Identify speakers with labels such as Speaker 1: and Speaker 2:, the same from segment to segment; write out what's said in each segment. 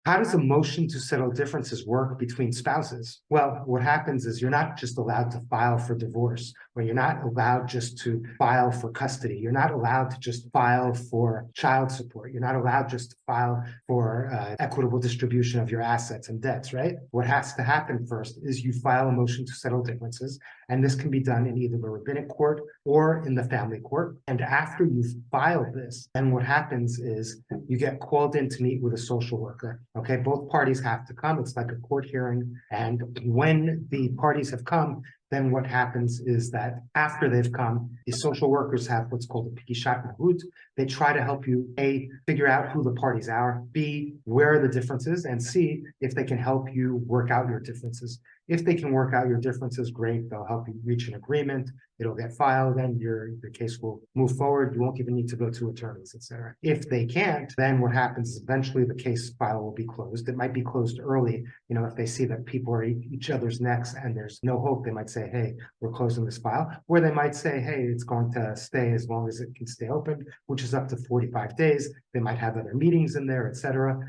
Speaker 1: How does a motion to settle differences work between spouses? Well, what happens is you're not just allowed to file for divorce, or you're not allowed just to file for custody. You're not allowed to just file for child support. You're not allowed just to file for equitable distribution of your assets and debts, right? What has to happen first is you file a motion to settle differences, and this can be done in either the Rabbinic Court or in the family court. And after you've filed this, then what happens is you get called in to meet with a social worker. Okay, both parties have to come. It's like a court hearing. And when the parties have come, then what happens is that after they've come, the social workers have what's called a pikishat mahut. They try to help you, A, figure out who the parties are, B, where are the differences, and C, if they can help you work out your differences. If they can work out your differences, great. They'll help you reach an agreement. It'll get filed, and your case will move forward. You won't even need to go to attorneys, etc. If they can't, then what happens is eventually the case file will be closed. It might be closed early. If they see that people are each other's necks and there's no hope, they might say, hey, we're closing this file. Or they might say, hey, it's going to stay as long as it can stay open, which is up to 45 days. They might have other meetings in there, etc.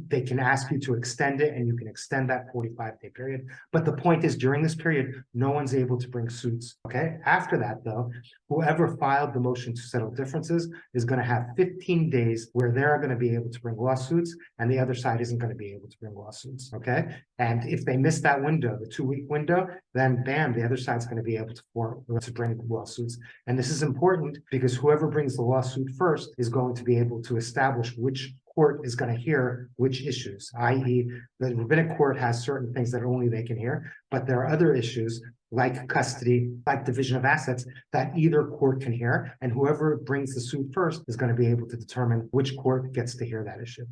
Speaker 1: They can ask you to extend it, and you can extend that 45-day period. But the point is, during this period, no one's able to bring suits, okay? After that, though, whoever filed the motion to settle differences is going to have 15 days where they're going to be able to bring lawsuits, and the other side isn't going to be able to bring lawsuits, okay? And if they miss that window, the 2-week window, then bam, the other side's going to be able to bring lawsuits. And this is important because whoever brings the lawsuit first is going to be able to establish which court is going to hear which issues, i.e. the Rabbinic Court has certain things that only they can hear, but there are other issues like custody, like division of assets, that either court can hear, and whoever brings the suit first is going to be able to determine which court gets to hear that issue.